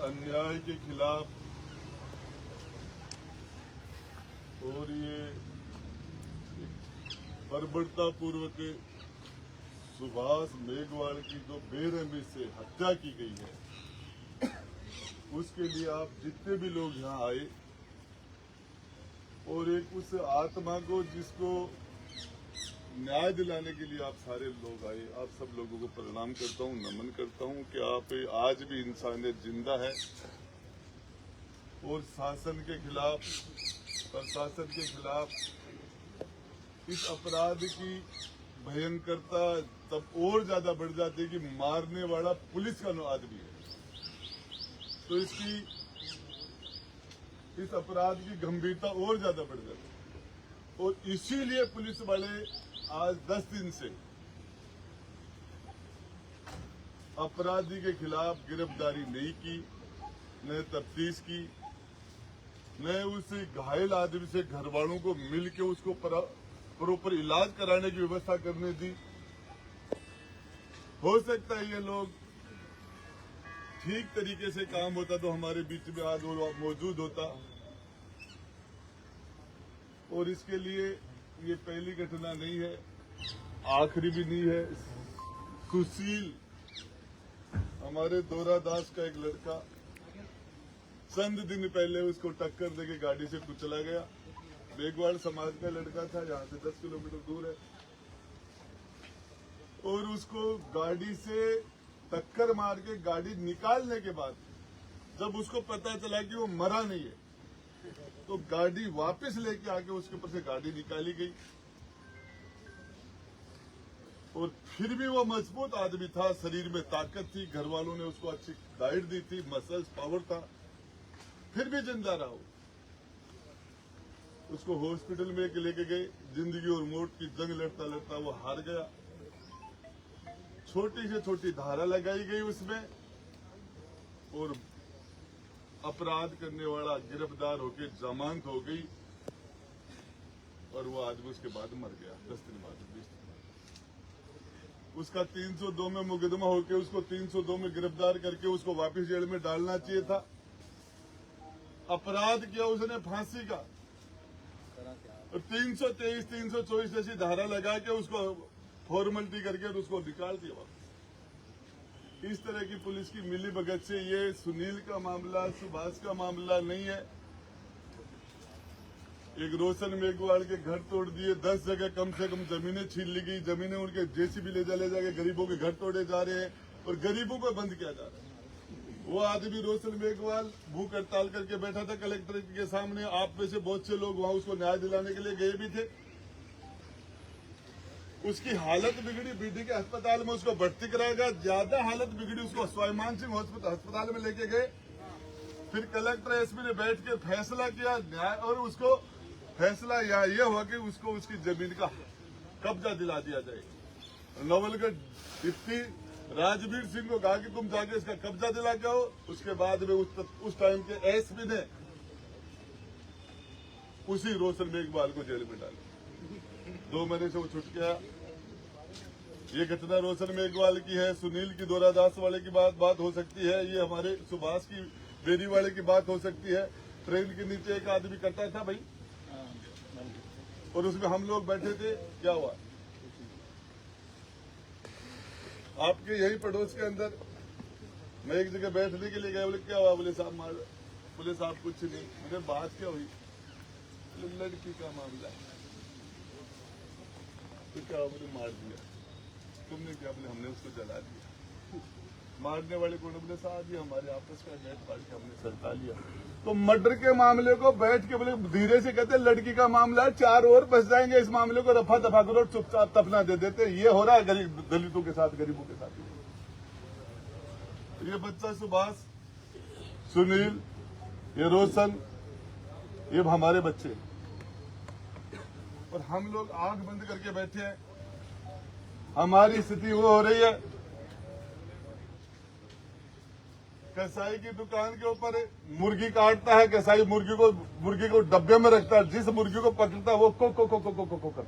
अन्याय के खिलाफ और ये बर्बरता पूर्वक सुभाष मेघवाल की जो बेरहमी से हत्या की गई है, उसके लिए आप जितने भी लोग यहाँ आए और एक उस आत्मा को जिसको न्याय दिलाने के लिए आप सारे लोग आए, आप सब लोगों को प्रणाम करता हूँ, नमन करता हूँ कि आप आज भी इंसानियत जिंदा है और शासन के खिलाफ, प्रशासन के खिलाफ इस अपराध की भयंकरता तब और ज्यादा बढ़ जाती है कि मारने वाला पुलिस का आदमी है, तो इस अपराध की गंभीरता और ज्यादा बढ़ जाती है। और इसीलिए पुलिस वाले आज 10 दिन से अपराधी के खिलाफ गिरफ्तारी नहीं की, न तफ्तीश की, न उस घायल आदमी से घर वालों को मिलकर उसको प्रॉपर इलाज कराने की व्यवस्था करने दी। हो सकता है ये लोग ठीक तरीके से काम होता तो हमारे बीच में आज वो मौजूद होता। और इसके लिए ये पहली घटना नहीं है, आखिरी भी नहीं है। सुशील, हमारे दोरादास का एक लड़का, चंद दिन पहले उसको टक्कर देके गाड़ी से कुचला गया। मेघवाल समाज का लड़का था, यहाँ से 10 किलोमीटर दूर है, और उसको गाड़ी से टक्कर मार के गाड़ी निकालने के बाद जब उसको पता चला कि वो मरा नहीं है, तो गाड़ी वापस लेके आके उसके ऊपर से गाड़ी निकाली गई। और फिर भी वो मजबूत आदमी था, शरीर में ताकत थी, घर वालों ने उसको अच्छी डाइट दी थी, मसल्स पावर था, फिर भी जिंदा रहा। उसको हॉस्पिटल में लेके गए, जिंदगी और मौत की जंग लड़ता लड़ता वो हार गया। छोटी से छोटी धारा लगाई गई उसमें, और अपराध करने वाला गिरफ्तार होकर जमानत हो गई, और वो आदमी उसके बाद मर गया 10 दिन बाद, 20 दिन बाद। उसका 302 में मुकदमा होकर उसको 302 में गिरफ्तार करके उसको वापस जेल में डालना चाहिए था। अपराध किया उसने फांसी का, और 323, 324 जैसी धारा लगा के उसको फॉर्मेलिटी करके और उसको निकाल दिया वापस। इस तरह की पुलिस की मिली भगत से ये सुनील का मामला, सुभाष का मामला नहीं है। एक रोशन मेघवाल के घर तोड़ दिए, 10 जगह कम से कम जमीनें छीन ली गई, जमीनें उनके जेसीबी ले जाके गरीबों के घर तोड़े जा रहे हैं और गरीबों को बंद किया जा रहा है। वो आदमी रोशन मेघवाल भूख हड़ताल करके बैठा था कलेक्ट्रेट के सामने। आप में से बहुत से लोग वहां उसको न्याय दिलाने के लिए गए भी थे। उसकी हालत बिगड़ी, बीडी के अस्पताल में उसको भर्ती कराया गया। ज्यादा हालत बिगड़ी, उसको स्वाभिमान सिंह अस्पताल में लेके गए। फिर कलेक्टर एसपी ने बैठ के फैसला किया न्याय, और उसको फैसला यह हुआ कि उसको उसकी जमीन का कब्जा दिला दिया जाए। नवलगढ़ डिप्टी राजवीर सिंह को कहा कि तुम जाके इसका कब्जा दिला के आओ। उसके बाद में उस टाइम के एसपी ने उसी रोशन मेघवाल को जेल में डाला। 2 महीने से वो छूट गया। ये घटना रोशन मेघवाल की है, सुनील की दोरादास वाले की बात हो सकती है, ये हमारे सुभाष की बेरी वाले की बात हो सकती है। ट्रेन के नीचे एक आदमी करता था भाई, और उसमें हम लोग बैठे थे। क्या हुआ? आपके यही पड़ोस के अंदर मैं एक जगह बैठने के लिए गया। बोले क्या हुआ? बोले साहब मार। बोले साहब कुछ नहीं। मुझे बात क्या हुई? लड़की का मामला है। तो क्या? बोले मार दिया। तुमने क्या? बोले हमने उसको जला दिया। मारने वाले कौन? बोले साहब ये हमारे आपस का नेट पाल के हमने सलटा लिया। तो मर्डर के मामले को बैठ के बोले धीरे से कहते लड़की का मामला है, 4 और फंस जाएंगे, इस मामले को रफा दफा करो, चुपचाप तफना दे देते। ये हो रहा है दलितों के साथ, गरीबों के साथ। ये बच्चा सुभाष, सुनील, ये रोशन, ये हमारे बच्चे, और हम लोग आंख बंद करके बैठे हैं। हमारी स्थिति वो हो रही है, कसाई की दुकान के ऊपर मुर्गी काटता है, कसाई मुर्गी को डब्बे में रखता है, जिस मुर्गी को पकड़ता है वो को करती है।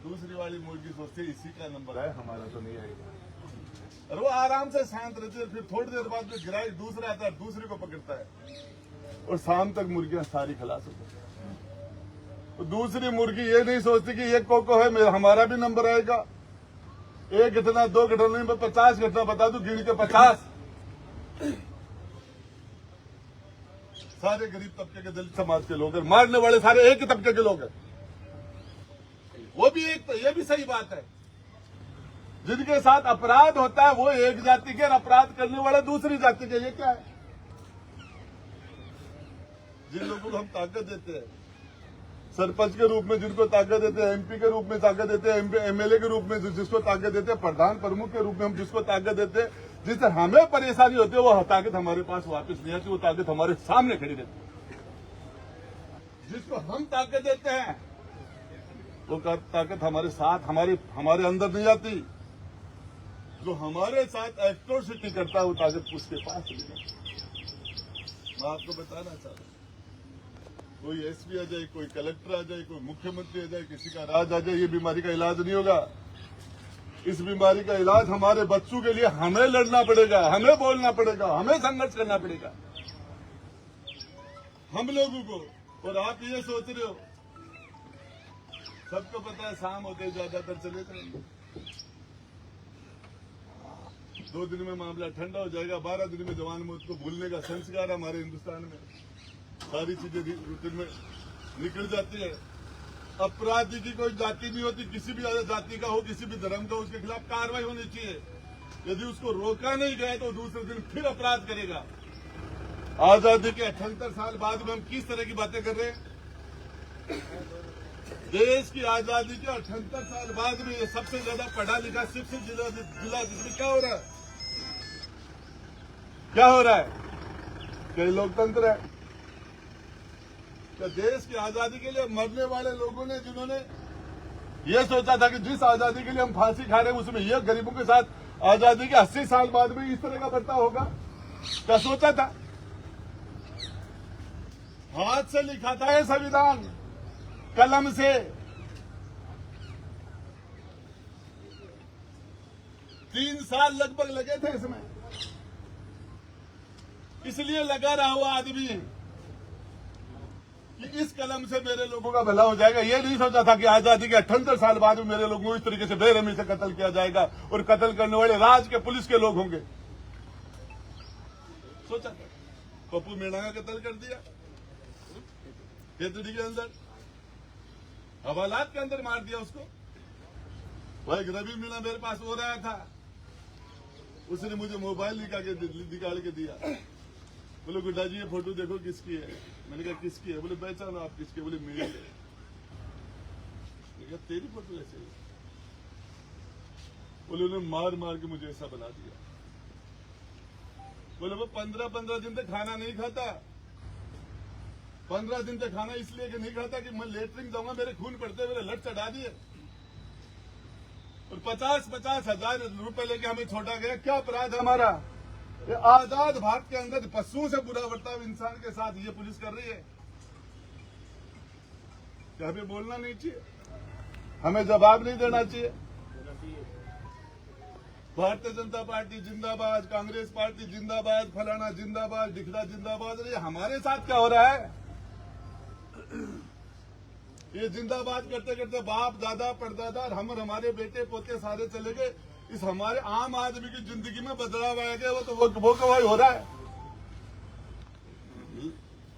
दूसरी वाली मुर्गी सोचती है इसी का नंबर है, हमारा तो नहीं आएगा। और वो आराम से शांत रहती है। फिर थोड़ी देर बाद में गिराई दूसरा आता है, दूसरे को पकड़ता है और शाम तक मुर्गियां सारी खलास हो जाती है। तो दूसरी मुर्गी ये नहीं सोचती कि ये कोको है, हमारा भी नंबर आएगा। एक घटना दो घटना नहीं, मैं 50 घटना बता दूं, गिन के 50। सारे गरीब तबके के, दलित समाज के लोग हैं, मारने वाले सारे एक ही तबके के लोग हैं। वो भी एक, ये भी सही बात है। जिनके साथ अपराध होता है वो एक जाति के और अपराध करने वाले दूसरी जाति के। ये क्या है? जिन लोगों को हम ताकत देते हैं, सरपंच के रूप में जिनको ताकत देते हैं, एमपी के रूप में ताकत देते हैं, एमएलए के रूप में जिसको ताकत देते हैं, प्रधान प्रमुख के रूप में हम जिसको ताकत देते हैं, जिससे हमें परेशानी होती है, वो ताकत हमारे पास वापस नहीं आती, वो ताकत हमारे सामने खड़ी रहती है। जिसको हम ताकत देते हैं वो ताकत हमारे साथ, हमारे अंदर नहीं आती। जो हमारे साथ एट्रोसिटी करता है वो ताकत उसके पास नहीं आती। मैं आपको बताना चाहता हूँ, कोई एसपी आ जाए, कोई कलेक्टर आ जाए, कोई मुख्यमंत्री आ जाए, किसी का राज आ जाए, ये बीमारी का इलाज नहीं होगा। इस बीमारी का इलाज हमारे बच्चों के लिए हमें लड़ना पड़ेगा, हमें बोलना पड़ेगा, हमें संघर्ष करना पड़ेगा, हम लोगों को। और आप ये सोच रहे हो, सबको पता है शाम होते ज्यादातर चले जाएंगे, 2 दिन में मामला ठंडा हो जाएगा, 12 दिन में जवान मौत को भूलने का संस्कार हमारे हिंदुस्तान में, सारी चीजें रूटीन में निकल जाती है। अपराधी की कोई जाति नहीं होती, किसी भी जाति का हो, किसी भी धर्म का हो, उसके खिलाफ कार्रवाई होनी चाहिए। यदि उसको रोका नहीं गया तो दूसरे दिन फिर अपराध करेगा। आजादी के 78 साल बाद में हम किस तरह की बातें कर रहे हैं? देश की आजादी के 78 साल बाद में ये सबसे ज्यादा पढ़ा लिखा शिक्षित जिला जिसमें क्या हो रहा है? क्या हो रहा है? कई लोकतंत्र है। तो देश की आजादी के लिए मरने वाले लोगों ने, जिन्होंने ये सोचा था कि जिस आजादी के लिए हम फांसी खा रहे हैं उसमें ये गरीबों के साथ आजादी के 80 साल बाद में इस तरह का बर्ताव होगा, क्या सोचा था? हाथ से लिखा था ये संविधान, कलम से। 3 साल लगभग लगे थे इसमें। इसलिए लगा रहा हुआ आदमी कि इस कलम से मेरे लोगों का भला हो जाएगा। ये नहीं सोचा था कि आजादी के 78 साल बाद में मेरे लोगों को इस तरीके से बेरहमी से कत्ल किया जाएगा और कत्ल करने वाले राज के पुलिस के लोग होंगे। सोचा था। पप्पू मीणा का कत्ल कर दिया केतड़ी के अंदर, हवालात के अंदर मार दिया उसको। भाई रवि मीणा मेरे पास हो रहा था, उसने मुझे मोबाइल निकाल के दिया। बोले गुड्डा जी ये फोटो देखो किसकी है। मैंने कहा किसकी है? बोले पहचानो आप किसकी? बोले मेरी है। मैंने कहा तेरी फोटो ऐसे है? बोले उन्होंने मार मार के मुझे ऐसा बना दिया। बोले वो 15 दिन तक खाना नहीं खाता। 15 दिन तक खाना इसलिए कि नहीं खाता कि मैं लेटरिन जाऊंगा, मेरे खून पड़ते, मेरे लट चढ़ा दिए और 50-50 हजार रुपए लेके हमें छोड़ा गया। क्या अपराध हमारा? ये आजाद भारत के अंदर पशुओं से बुरा बर्ताव इंसान के साथ ये पुलिस कर रही है। क्या हमें बोलना नहीं चाहिए? हमें जवाब नहीं देना चाहिए? भारतीय जनता पार्टी जिंदाबाद, कांग्रेस पार्टी जिंदाबाद, फलाना जिंदाबाद, दिखला जिंदाबाद। ये हमारे साथ क्या हो रहा है? ये जिंदाबाद करते करते बाप दादा परदादा और हम और हमारे बेटे पोते सारे चले गए। इस हमारे आम आदमी की जिंदगी में बदलाव आ गया। वो कवाई हो रहा है।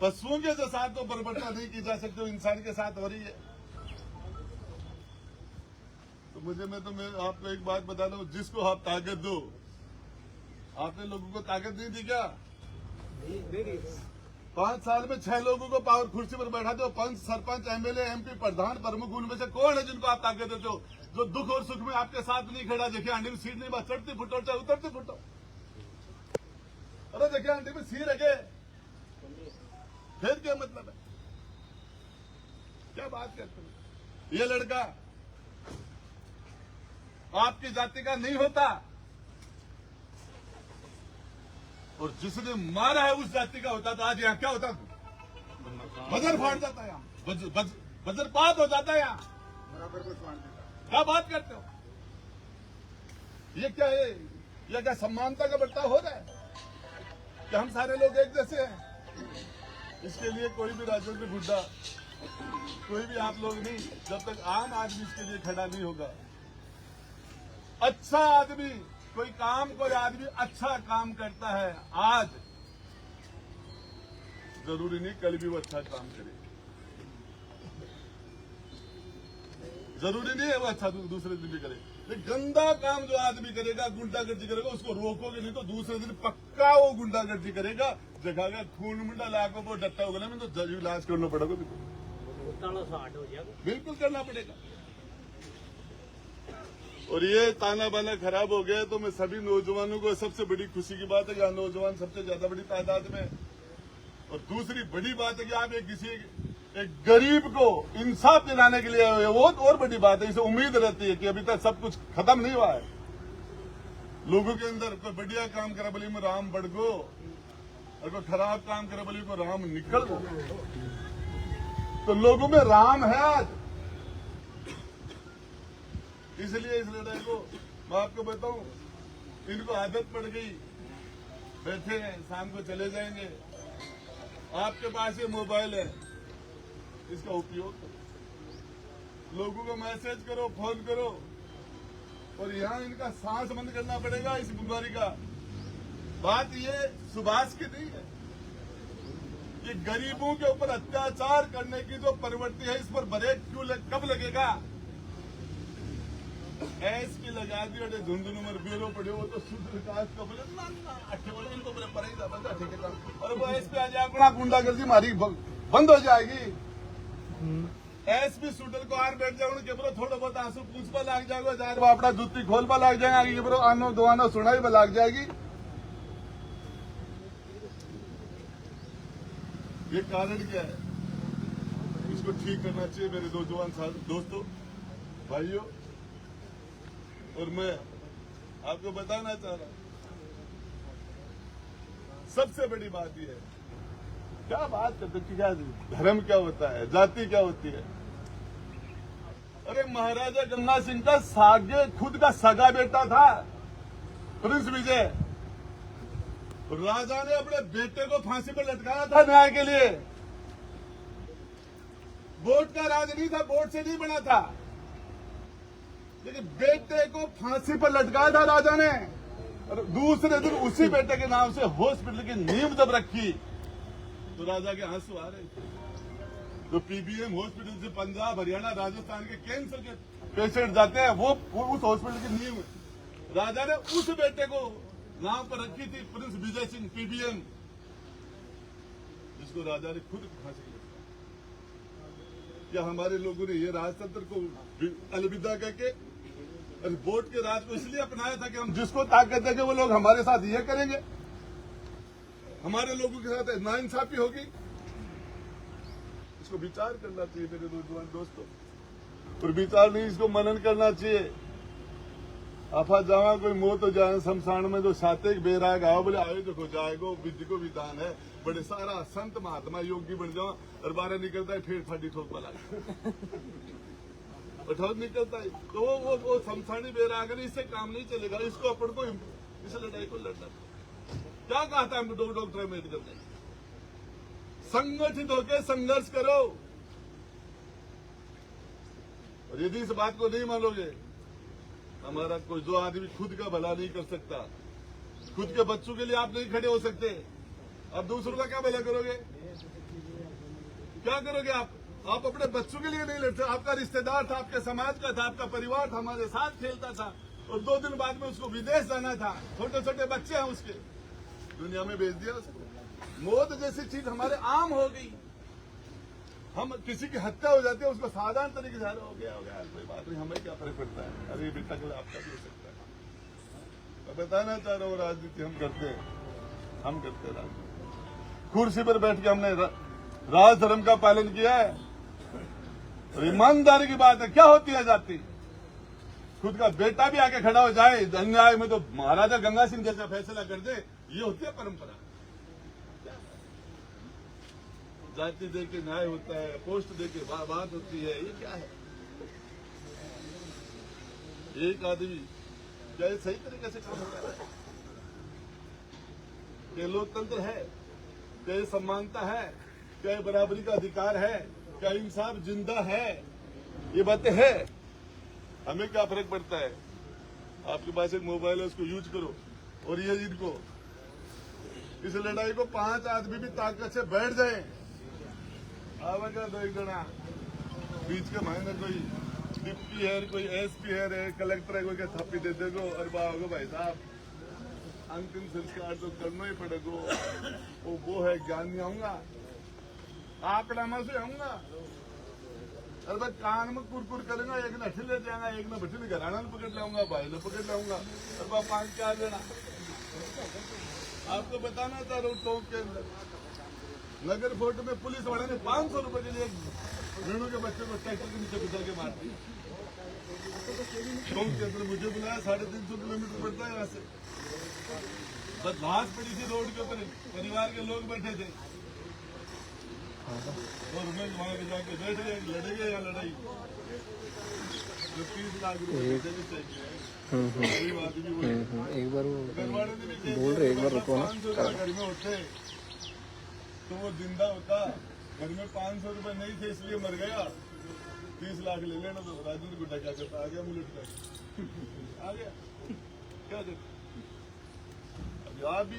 पशुओं के साथ तो बर्बरता नहीं की जा सकती, इंसान के साथ हो रही है। तो मैं आपको एक बात बता दूं, जिसको आप ताकत दो, आपने लोगों को ताकत नहीं दी क्या? 5 साल में 6 लोगों को पावर कुर्सी पर बैठा दो, पंच सरपंच एमएलए एमपी प्रधान प्रमुख, उनमें से कौन है जिनको आप ताकत देते हो? जो दुख और सुख में आपके साथ नहीं खड़ा। देखिए आंटी में सीट नहीं, बस चढ़ती फुटो चाहे उतरती फुटो। अरे देखिए आंटी में सीट रखे, फिर क्या मतलब है? क्या बात करते हो? ये लड़का आपकी जाति का नहीं होता और जिसने मारा है उस जाति का होता तो आज यहाँ क्या होता? बजर फाड़ जाता है, यहाँ वज्रपात हो जाता है। यहाँ क्या बात करते हो? ये क्या है? या क्या समानता का बंटवारा हो रहा है? क्या हम सारे लोग एक जैसे हैं? इसके लिए कोई भी राजनीतिक मुद्दा, कोई भी आप लोग नहीं, जब तक आम आदमी इसके लिए खड़ा नहीं होगा, अच्छा आदमी कोई आदमी अच्छा काम करता है आज, जरूरी नहीं कल भी वो अच्छा काम करे। जरूरी नहीं है वो अच्छा दूसरे दिन भी करे। लेकिन गंदा काम जो आदमी करेगा, गुंडागर्दी करेगा, उसको रोकोगे नहीं तो दूसरे दिन पक्का वो गुंडागर्दी करेगा। जगह का खून मुंडा लाखों वो डट्टा होगा ना, तो जज इलाज करना पड़ेगा, बिल्कुल करना पड़ेगा। और ये ताना बाना खराब हो गया तो मैं सभी नौजवानों को, सबसे बड़ी खुशी की बात है कि नौजवान सबसे ज्यादा बड़ी तादाद में। और दूसरी बड़ी बात है कि आप एक गरीब को इंसाफ दिलाने के लिए आए, वो और बड़ी बात है। इसे उम्मीद रहती है कि अभी तक सब कुछ खत्म नहीं हुआ है। लोगों के अंदर कोई बढ़िया काम करे बोली में राम बढ़ गो, और कोई खराब काम करे बोली को राम निकल गो। तो लोगों में राम है आज। इसलिए इस लड़ाई को मैं आपको बताऊं, इनको आदत पड़ गई, बैठे हैं, शाम को चले जाएंगे। आपके पास ये मोबाइल है, इसका उपयोग करो, लोगों को मैसेज करो, फोन करो। और यहाँ इनका सांस बंद करना पड़ेगा इस बीमारी का। बात ये सुभाष की नहीं है, ये गरीबों के ऊपर अत्याचार करने की जो प्रवृत्ति है, इस पर ब्रेक कब लगेगा? एसपी लगा दी और धुंधुन उम्र बेरो पड़े हो तो शुद्ध विकास का बोले ना अट्ठे बोले इनको बोले पर ही बंदा ठीक है। और वो एसपी आ जाए अपना गुंडागर्दी मारी बंद हो जाएगी। एसपी शूटर को आर बैठ जाओ के बरो थोड़ा बहुत आंसू पूछ पर लाग जाएगा, जाए वो अपना जुत्ती खोल पर लाग जाएगा, आगे बरो आनो दो आनो सुनाई पर लाग जाएगी। ये कारण क्या है? इसको ठीक करना चाहिए मेरे नौजवान दोस्तों, भाइयों। और मैं आपको बताना चाह रहा हूं, सबसे बड़ी बात यह है, क्या बात करते कि क्या धर्म क्या होता है, जाति क्या होती है? अरे महाराजा गंगा सिंह का सागे खुद का सगा बेटा था प्रिंस विजय, राजा ने अपने बेटे को फांसी पर लटकाया था न्याय के लिए। वोट का राज नहीं था, वोट से नहीं बना था, लेकिन बेटे को फांसी पर लटकाया था राजा ने। और दूसरे दिन उसी बेटे के नाम से हॉस्पिटल की नींव जब रखी तो राजा के आंसू आ रहे थे। जो पीबीएम हॉस्पिटल से पंजाब, हरियाणा, राजस्थान के कैंसर के पेशेंट जाते हैं, वो उस हॉस्पिटल की नींव राजा ने उस बेटे को नाम पर रखी थी, प्रिंस विजय सिंह पीबीएम, जिसको राजा ने खुद फांसी ली। क्या हमारे लोगों ने ये राजतंत्र को अलविदा कहके वोट के राज को इसलिए अपनाया था कि हम जिसको ताकत देंगे वो लोग हमारे साथ ये करेंगे, हमारे लोगों के साथ नाइंसाफी होगी? इसको विचार करना चाहिए मेरे नौजवान दोस्तों, और विचार नहीं, इसको मनन करना चाहिए। आफा जावा कोई मोह तो जाए शमशान में, जो साते बेराग आओ बोले आयो देखो जाएगो, विधि को विधान है, बड़े सारा संत महात्मा योगी बन जाओ, और बारह निकलता है फिर फाड़ी ठोक वाला ठोक निकलता है। तो वो शमशानी बेराग है, इससे काम नहीं चलेगा। इसको अपन को इस लड़ाई को लड़ना। क्या कहा था हमको डॉक्टर अम्बेडकर ने? संगठित होकर संघर्ष करो। और यदि इस बात को नहीं मानोगे, हमारा कोई जो आदमी खुद का भला नहीं कर सकता, खुद के बच्चों के लिए आप नहीं खड़े हो सकते, आप दूसरों का क्या भला करोगे? क्या करोगे आप अपने बच्चों के लिए नहीं लड़ते। आपका रिश्तेदार था, आपके समाज का था, आपका परिवार था, हमारे साथ खेलता था, और 2 दिन बाद में उसको विदेश जाना था, छोटे छोटे बच्चे हैं उसके, दुनिया में भेज दिया उसको। मौत जैसी चीज हमारे आम हो गई। हम किसी की हत्या हो जाती है, उसको साधारण तरीके से हो गया कोई बात नहीं, हमें क्या फर्क पड़ता है, अरे बेटा कल आपका भी हो सकता है। मैं बताना चाह रहा हूँ, राजनीति हम करते राजनीति। कुर्सी पर बैठ के हमने राज धर्म का पालन किया है, और ईमानदारी की बात है। क्या होती है जाति? खुद का बेटा भी आके खड़ा हो जाए अन्याय में तो महाराजा गंगा सिंह जैसा फैसला कर दे, ये होती है परंपरा। जाति दे के न्याय होता है, पोस्ट दे के बात होती है, ये क्या है? एक आदमी क्या ये सही तरीके से काम हो रहा है? क्या लोकतंत्र है? क्या ये समानता है? क्या ये बराबरी का अधिकार है? क्या इंसाफ जिंदा है? ये बातें है। हमें क्या फर्क पड़ता है? आपके पास एक मोबाइल है, उसको यूज करो। और ये इनको इस लड़ाई को 5 आदमी भी ताकत से बैठ जाए, आवेगा 2 एक जना बीच के महीने कोई डिप्टी है, कोई एसपी है, कलेक्टर है, कोई के थप्पी दे देगो और बागो भाई साहब अंतिम संस्कार तो करना ही पड़ेगा। वो है ज्ञान नहीं आऊंगा, आंकड़ा में से आऊंगा। अरे भाई कान में कुरकुर करेंगा, एक ने ले जाएगा, एक ने बच्चे घराना पकड़ लाऊंगा, भाई ने पकड़ लाऊंगा। अरे बाप 5 क्या देना? आपको बताना था रोड टोंक के अंदर नगर फोर्ट में पुलिस वाले ने 500 रुपए के लिए रेणु के बच्चे को ट्रैक्टर के नीचे घुसा के मार दिया। टोंक के अंदर मुझे बुलाया, 350 किलोमीटर पड़ता है यहाँ से। बस घास पड़ी थी रोड के ऊपर, परिवार के लोग बैठे थे और मैं वहां पे जाके बैठ गए, लड़ेंगे या लड़ाई। जो 30 लाख रुपए चाहिए एक बार वो बोल रहे, एक बार रुको ना। 500 रुपए घर में होते तो वो जिंदा होता। घर में 500 रुपए नहीं थे इसलिए मर गया। 30 लाख ले लेना तो राजेंद्र गुड्डा क्या करता? आ गया मुलट कर आ गया, क्या करता? आप भी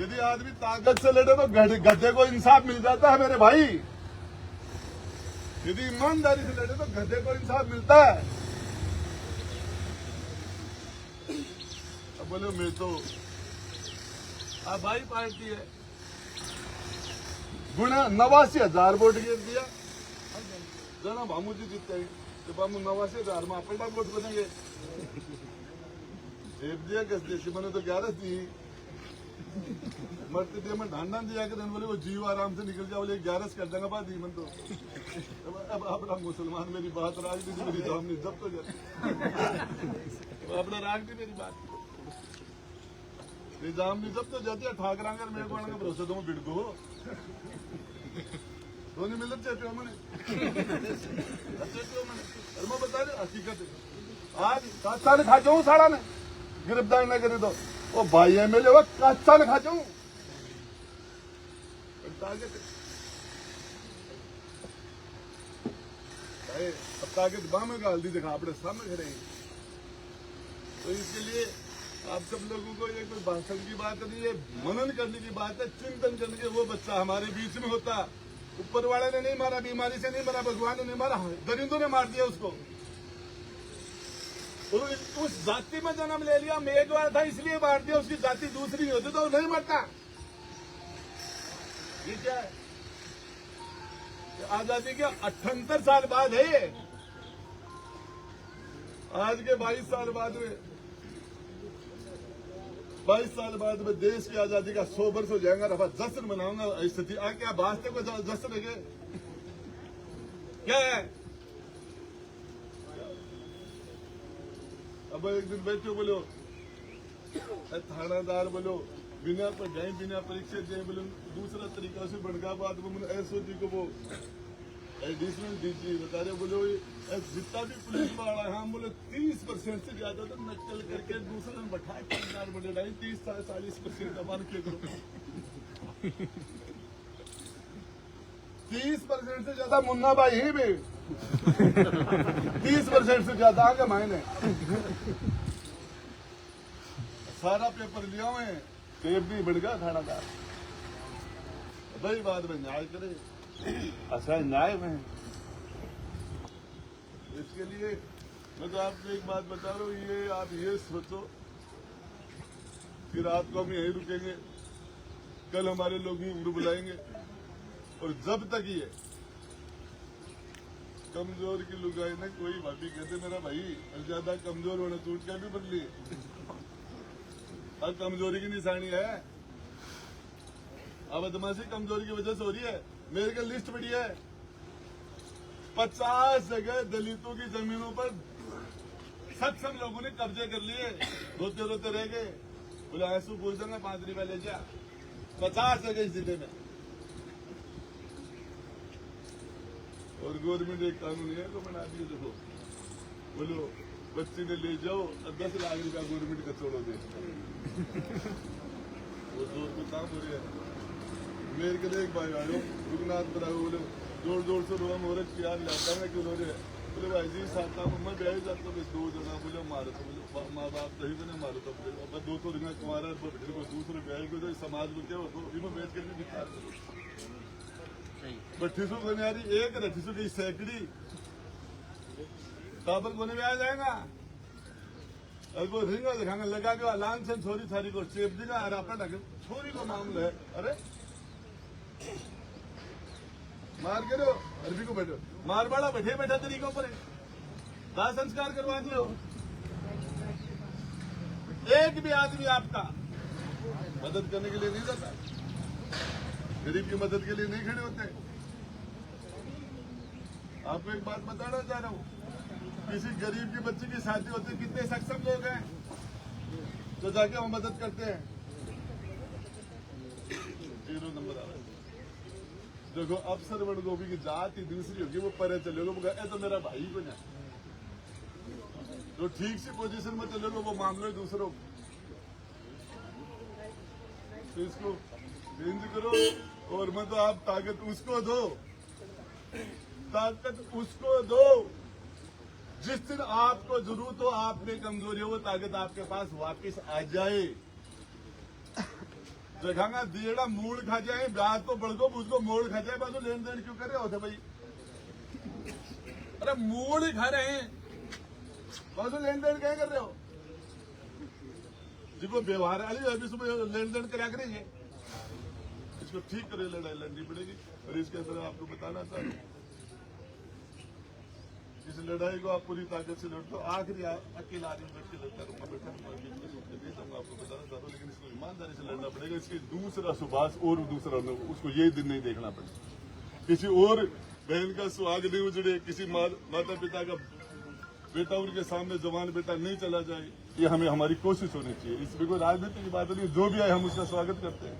यदि आदमी ताकत से लड़े तो गधे को इंसाफ मिल जाता है मेरे भाई। यदि ईमानदारी से लड़े तो गधे को इंसाफ मिलता है। अब बोले मैं तो आप भाई पार्टी है, गुना 89,000 वोट गिर दिया। जना भामू जी जीतते हैं तो बामू 89,000 में अपना वोट बनेंगे। दिया कैसे मैंने तो 11 दी मरते दिया, मैं ढांडा दिया कर बोले वो जीव आराम से निकल जाओ, बोले 11 कर देंगे बात ही मन तो। अब अपना मुसलमान मेरी बात राजनीति मेरी सामने जब तो जाती अपना राग मेरी बात निजाम नहीं जब तो जाती है। ठाकरांगर मेरे को भरोसा तो मैं बिड़को तो नहीं मिलत चाहते हो मैंने अरे मैं बता रहे हकीकत है। आज काचा ने खा जाऊँ साड़ा ने गिरफ्तार न करे तो वो भाई एमएलए हुआ काचा ने खा जाऊँ। अब ताकत बाह में गाल दी देखा अपने सामने खड़े। तो इसके लिए आप सब लोगों को ये कोई भाषण की बात नहीं है, मनन करने की बात है, चिंतन करने की। वो बच्चा हमारे बीच में होता, ऊपर वाले ने नहीं मारा, बीमारी से नहीं मारा, भगवान ने नहीं मारा, दरिंदों ने मार दिया उसको। उस जाति में जन्म ले लिया, मेघवार था इसलिए मार दिया। उसकी जाति दूसरी होती तो नहीं मरता। ये क्या है? आजादी के 78 साल बाद है ये। आज के 22 साल बाद में 22 साल बाद में देश की आजादी का 100 वर्ष हो जाएगा। रफा जश्न मनाऊंगा। स्थिति आ क्या वास्ते को जश्न है क्या है? अब एक दिन बैठो बोलो थानादार बोलो बिना पढ़ाई बिना परीक्षा जाए बोलो दूसरा तरीका से बढ़गा बात वो ऐसो जी को वो एडिशनल डीजी बता रहे बोलो जितना भी पुलिस वाला है हम बोले 30% से ज्यादा तो नक्कल करके दूसरे में बैठा के बोले 30-40% अमान के करो 30% से ज्यादा मुन्ना भाई ही भी 30% से ज्यादा आगे मायने सारा पेपर लिया हुए टेप भी बढ़ गया थानादार भाई बाद में न्याय करे। अच्छा न्याय में इसके लिए मैं तो आपको एक बात बता रहा हूँ, ये आप ये सोचो कि रात को हम यहीं रुकेंगे, कल हमारे लोग ही बुलाएंगे और जब तक ये कमजोर की लुगाई ने कोई भाभी कहते मेरा भाई ज्यादा कमजोर होने टूट के भी बदली अब कमजोरी की निशानी है। अब बदमाशी कमजोरी की वजह से हो रही है। मेरे को लिस्ट पड़ी है 50 जगह दलितों की जमीनों पर सक्षम लोगों ने कब्जे कर लिए। रोते रोते रह गए, बोले आंसू पूछ देंगे 5 रुपया ले जा। 50 जगह इस जिले में। और गवर्नमेंट एक कानून है को बना दिए। देखो बोलो बच्ची ने ले जाओ और 10 लाख रुपया गवर्नमेंट का छोड़ो दे वो जोर को काम हो रही है। मेरे के एक भाई आयो रुगनाथ बता बोले जोर जोर से रोम हो रहे यार जाता है क्यों बोले भाई जी साथ मैं ब्याह जाता बस 2 जना बोले मारो तो बोले माँ बाप सही बने मारो तो बोले अब 200 रिंगा तुम्हारा को दूसरे ब्याह को तो समाज को क्या इनको बेच कर भी विचार करो बत्तीसों को नहीं आ रही एक रत्तीसों की सैकड़ी काबर कोने में आ जाएगा और वो रिंगा दिखाएंगे लगा के लान से छोरी थारी को चेप देगा और आपका ढके छोरी को मामला है। अरे मार के दो अरबी को बैठो मार बाड़ा बैठे बैठा तरीकों पर दाह संस्कार करवा दो। एक भी आदमी आपका मदद करने के लिए नहीं जाता, गरीब की मदद के लिए नहीं खड़े होते। आपको एक बात बताना चाह रहा हूँ, किसी गरीब की बच्ची की शादी होती है कितने सक्षम लोग हैं जो जाके वो मदद करते हैं। 0 नंबर आ रहा है। देखो अफसर बड़ गोभी की जाति दूसरी होगी वो परे चलेगा तो मेरा भाई को ना जो ठीक सी पोजीशन में चलेगा वो मामले दूसरों तो इसको चेंज करो। और मैं तो आप ताकत उसको दो, ताकत उसको दो जिस दिन आपको जरूरत हो, आप में कमजोरी हो, वो ताकत आपके पास वापस आ जाए। जगह दिएड़ा मूल खा जाए ब्याज तो बढ़ गो उसको मोड़ खा जाए बस लेन देन क्यों कर रहे होते भाई। अरे मूल ही खा रहे हैं बस लेन देन क्या कर रहे हो जिनको व्यवहार वाली अभी सुबह लेन देन करा करेंगे। इसको ठीक करे लड़ाई लड़नी पड़ेगी। और इसके अंदर आपको बताना चाहता हूँ इस लड़ाई को आप पूरी ताकत से लड़ते हो। आखिरी अकेला आदमी बैठ के लड़ता रहूंगा बैठा आपको बताना चाहता हूँ, लेकिन इसको ईमानदारी से लड़ना पड़ेगा। इसके दूसरा सुभाष और दूसरा उसको ये दिन नहीं देखना पड़ेगा। किसी और बहन का सुहाग नहीं उजड़े, किसी माता पिता का बेटा उनके सामने जवान बेटा नहीं चला जाए, ये हमें हमारी कोशिश होनी चाहिए। इसमें कोई राजनीति की बात नहीं, जो भी आए हम उसका स्वागत करते हैं।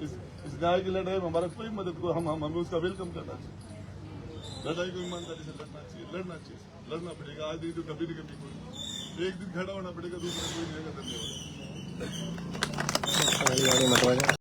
इस न्याय की लड़ाई में हमारा कोई मदद को हमें उसका वेलकम करना चाहिए। लड़ाई को ईमानदारी से लड़ना चाहिए, लड़ना पड़ेगा। आज नहीं तो कभी न कभी कोई एक दिन खड़ा होना पड़ेगा, दूसरा कोई नहीं रहेगा। धन्यवाद।